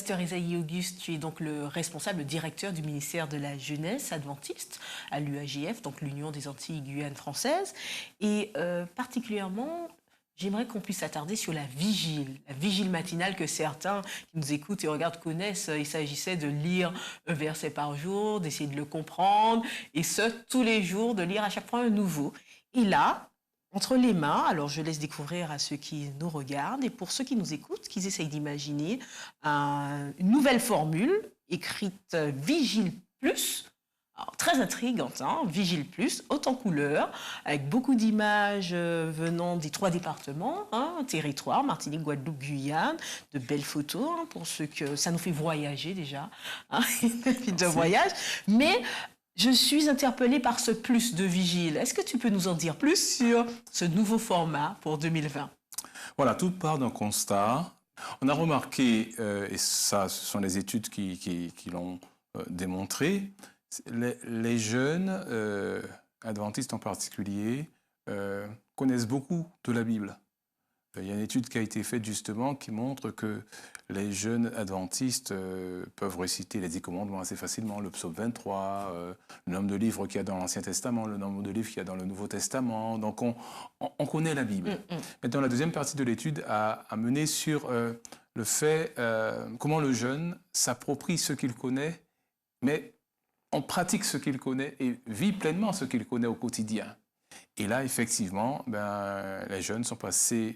Pasteur Isaïe Auguste, tu es donc le responsable, le directeur du ministère de la jeunesse adventiste à l'UAJF, donc l'Union des Antilles Guyane française. Et particulièrement, j'aimerais qu'on puisse s'attarder sur la vigile matinale que certains qui nous écoutent et regardent connaissent. Il s'agissait de lire un verset par jour, d'essayer de le comprendre, et ce, tous les jours, de lire à chaque fois un nouveau. Et là, entre les mains, alors je laisse découvrir à ceux qui nous regardent et pour ceux qui nous écoutent, qu'ils essayent d'imaginer une nouvelle formule écrite Vigile Plus. Alors, très intrigante, hein, Vigile Plus, haute en couleur, avec beaucoup d'images venant des 3 départements, hein, territoire, Martinique, Guadeloupe, Guyane, de belles photos, hein, pour ceux que ça nous fait voyager déjà, hein, de voyage, mais je suis interpellée par ce plus de vigile. Est-ce que tu peux nous en dire plus sur ce nouveau format pour 2020? Voilà, tout part d'un constat. On a remarqué, et ça, ce sont les études qui l'ont démontré, les jeunes, adventistes en particulier, connaissent beaucoup de la Bible. Il y a une étude qui a été faite justement qui montre que les jeunes adventistes peuvent réciter les 10 commandements assez facilement, le psaume 23, le nombre de livres qu'il y a dans l'Ancien Testament, le nombre de livres qu'il y a dans le Nouveau Testament. Donc on connaît la Bible. Maintenant, la deuxième partie de l'étude a mené sur le fait comment le jeune s'approprie ce qu'il connaît, mais on pratique ce qu'il connaît et vit pleinement ce qu'il connaît au quotidien. Et là, effectivement, les jeunes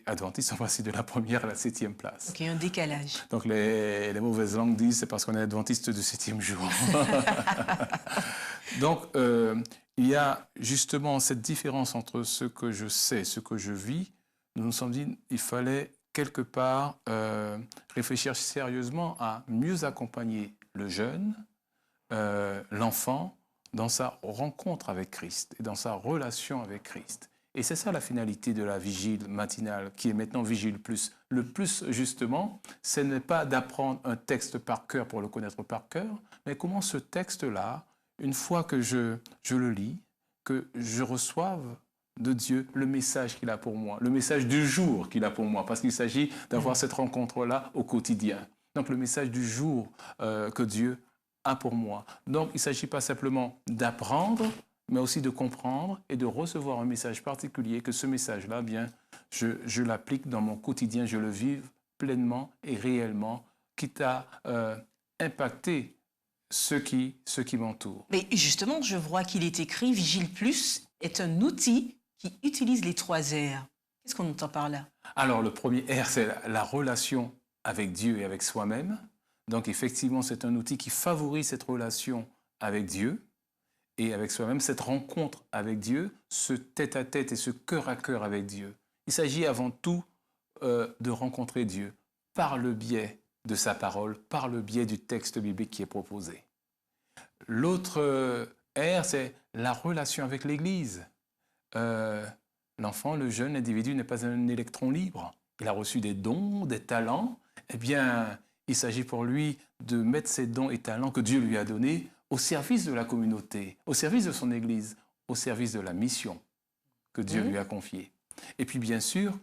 adventistes sont passés de la 1e à la 7e place. Donc il y a un décalage. Donc les mauvaises langues disent c'est parce qu'on est adventiste du 7e jour. Donc il y a justement cette différence entre ce que je sais, ce que je vis. Nous nous sommes dit qu'il fallait quelque part réfléchir sérieusement à mieux accompagner le jeune, l'enfant, dans sa rencontre avec Christ et dans sa relation avec Christ. Et c'est ça la finalité de la vigile matinale, qui est maintenant Vigile Plus. Le plus, justement, ce n'est pas d'apprendre un texte par cœur pour le connaître par cœur, mais comment ce texte-là, une fois que je le lis, que je reçoive de Dieu le message qu'il a pour moi, le message du jour qu'il a pour moi, parce qu'il s'agit d'avoir cette rencontre-là au quotidien. Donc le message du jour que Dieu a pour moi. Donc, il ne s'agit pas simplement d'apprendre, mais aussi de comprendre et de recevoir un message particulier, que ce message-là, je l'applique dans mon quotidien, je le vive pleinement et réellement, quitte à impacter ceux qui m'entourent. Mais justement, je vois qu'il est écrit Vigile Plus est un outil qui utilise les 3 R. Qu'est-ce qu'on entend par là? Alors, le premier R, c'est la relation avec Dieu et avec soi-même. Donc, effectivement, c'est un outil qui favorise cette relation avec Dieu et avec soi-même, cette rencontre avec Dieu, ce tête-à-tête et ce cœur-à-cœur avec Dieu. Il s'agit avant tout de rencontrer Dieu par le biais de sa parole, par le biais du texte biblique qui est proposé. L'autre R, c'est la relation avec l'Église. L'enfant, le jeune individu n'est pas un électron libre. Il a reçu des dons, des talents. Eh bien, il s'agit pour lui de mettre ses dons et talents que Dieu lui a donnés au service de la communauté, au service de son Église, au service de la mission que Dieu lui a confiée. Et puis bien sûr,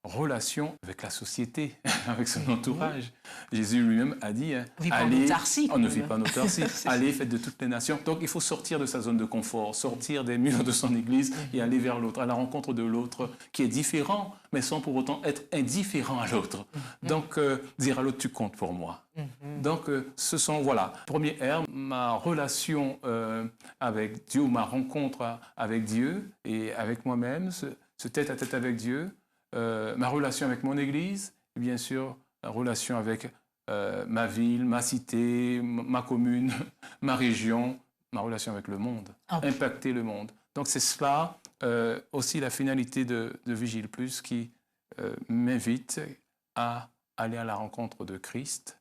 relation avec la société, avec son entourage. Jésus lui-même a dit, allez, on ne vit pas en autarcie, allez, faites de toutes les nations. Donc il faut sortir de sa zone de confort, sortir des murs de son église et aller vers l'autre, à la rencontre de l'autre qui est différent, mais sans pour autant être indifférent à l'autre. Donc dire à l'autre, tu comptes pour moi. Donc ce sont, voilà, premier R, ma relation avec Dieu, ma rencontre avec Dieu et avec moi-même, ce tête-à-tête avec Dieu, ma relation avec mon église, et bien sûr, la relation avec ma ville, ma cité, ma commune, ma région, ma relation avec le monde, impacter le monde. Donc c'est cela aussi la finalité de Vigile Plus qui m'invite à aller à la rencontre de Christ,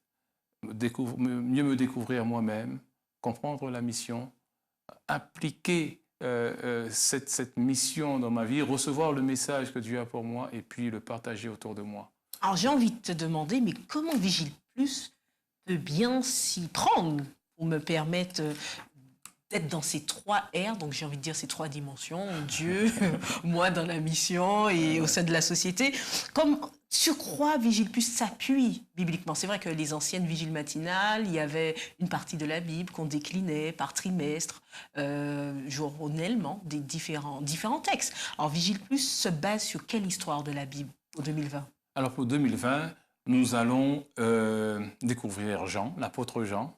mieux me découvrir moi-même, comprendre la mission, appliquer cette mission dans ma vie, recevoir le message que Dieu a pour moi et puis le partager autour de moi. Alors j'ai envie de te demander, mais comment Vigile Plus peut bien s'y prendre pour me permettre d'être dans ces 3 R, donc j'ai envie de dire ces 3 dimensions, Dieu, moi dans la mission et au sein de la société. Comme sur quoi Vigile Plus s'appuie bibliquement? C'est vrai que les anciennes vigiles matinales, il y avait une partie de la Bible qu'on déclinait par trimestre, journellement, des différents textes. Alors Vigile Plus se base sur quelle histoire de la Bible pour 2020? Alors pour 2020, nous allons découvrir Jean, l'apôtre Jean,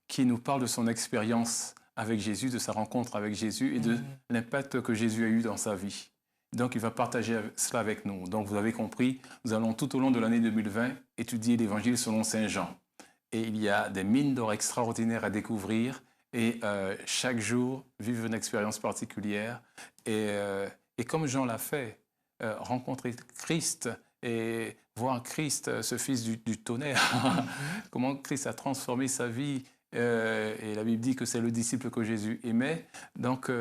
qui nous parle de son expérience avec Jésus, de sa rencontre avec Jésus et de l'impact que Jésus a eu dans sa vie. Donc, il va partager cela avec nous. Donc, vous avez compris, nous allons tout au long de l'année 2020 étudier l'Évangile selon Saint Jean. Et il y a des mines d'or extraordinaires à découvrir et chaque jour, vivre une expérience particulière. Et comme Jean l'a fait, rencontrer Christ et voir Christ, ce fils du tonnerre, comment Christ a transformé sa vie. Et la Bible dit que c'est le disciple que Jésus aimait. Donc,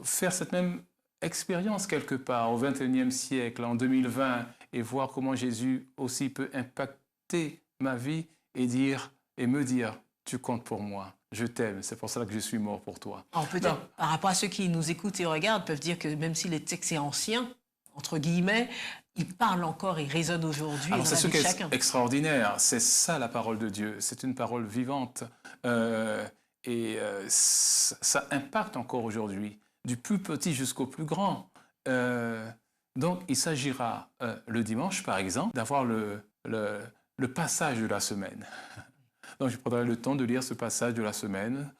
faire cette même expérience quelque part au XXIe siècle, en 2020, et voir comment Jésus aussi peut impacter ma vie et me dire, tu comptes pour moi, je t'aime, c'est pour cela que je suis mort pour toi. Peut-être, par rapport à ceux qui nous écoutent et regardent, peuvent dire que même si le texte est ancien, entre guillemets, il parle encore et résonne aujourd'hui. Alors c'est ce qui est extraordinaire, c'est ça la parole de Dieu, c'est une parole vivante ça impacte encore aujourd'hui, du plus petit jusqu'au plus grand. Donc il s'agira le dimanche par exemple d'avoir le passage de la semaine. Donc je prendrai le temps de lire ce passage de la semaine,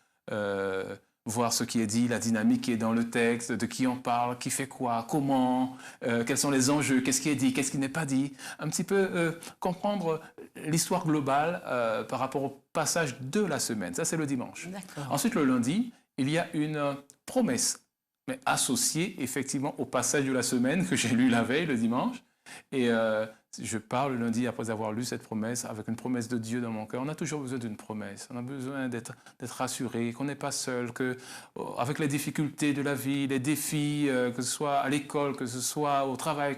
voir ce qui est dit, la dynamique qui est dans le texte, de qui on parle, qui fait quoi, comment, quels sont les enjeux, qu'est-ce qui est dit, qu'est-ce qui n'est pas dit. Un petit peu comprendre l'histoire globale par rapport au passage de la semaine. Ça, c'est le dimanche. Ensuite, le lundi, il y a une promesse, mais associée effectivement au passage de la semaine que j'ai lu la veille, le dimanche. Et je parle le lundi après avoir lu cette promesse, avec une promesse de Dieu dans mon cœur. On a toujours besoin d'une promesse. On a besoin d'être rassuré, qu'on n'est pas seul, qu'avec les difficultés de la vie, les défis, que ce soit à l'école, que ce soit au travail,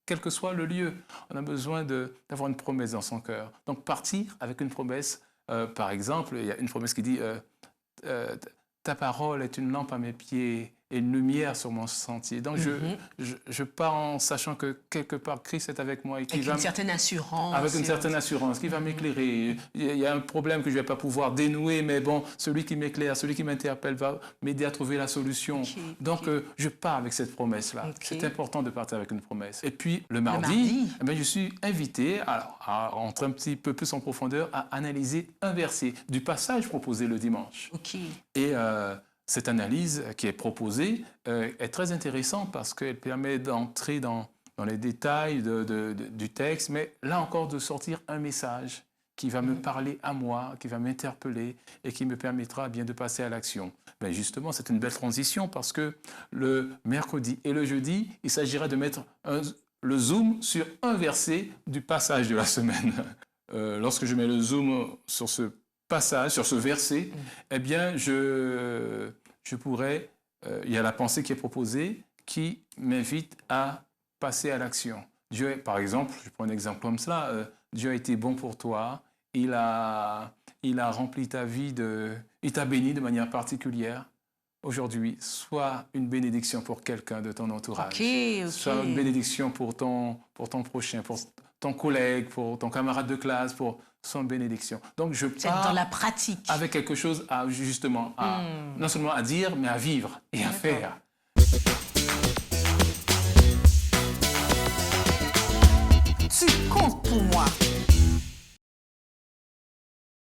quel que soit le lieu, on a besoin d'avoir une promesse dans son cœur. Donc partir avec une promesse, par exemple, il y a une promesse qui dit ta parole est une lampe à mes pieds et une lumière sur mon sentier. Donc je pars en sachant que quelque part Christ est avec moi. Et avec une certaine assurance. Avec une certaine assurance, qui va m'éclairer. Il y a un problème que je ne vais pas pouvoir dénouer, mais bon, celui qui m'éclaire, celui qui m'interpelle va m'aider à trouver la solution. Donc je pars avec cette promesse-là. C'est important de partir avec une promesse. Et puis le mardi, je suis invité à rentrer un petit peu plus en profondeur, à analyser un verset du passage proposé le dimanche. Et cette analyse qui est proposée est très intéressante parce qu'elle permet d'entrer dans les détails du texte, mais là encore de sortir un message qui va me parler à moi, qui va m'interpeller et qui me permettra bien de passer à l'action. Ben justement, c'est une belle transition parce que le mercredi et le jeudi, il s'agira de mettre le zoom sur un verset du passage de la semaine. Lorsque je mets le zoom sur ce passage, sur ce verset, eh bien, je pourrais... il y a la pensée qui est proposée qui m'invite à passer à l'action. Dieu, par exemple, je prends un exemple comme cela, Dieu a été bon pour toi, il a rempli ta vie, il t'a béni de manière particulière. Aujourd'hui, sois une bénédiction pour quelqu'un de ton entourage. Sois une bénédiction pour ton prochain, pour ton collègue, pour ton camarade de classe, pour son bénédiction. Donc je pars dans la pratique avec quelque chose à justement non seulement à dire, mais à vivre et à faire. Tu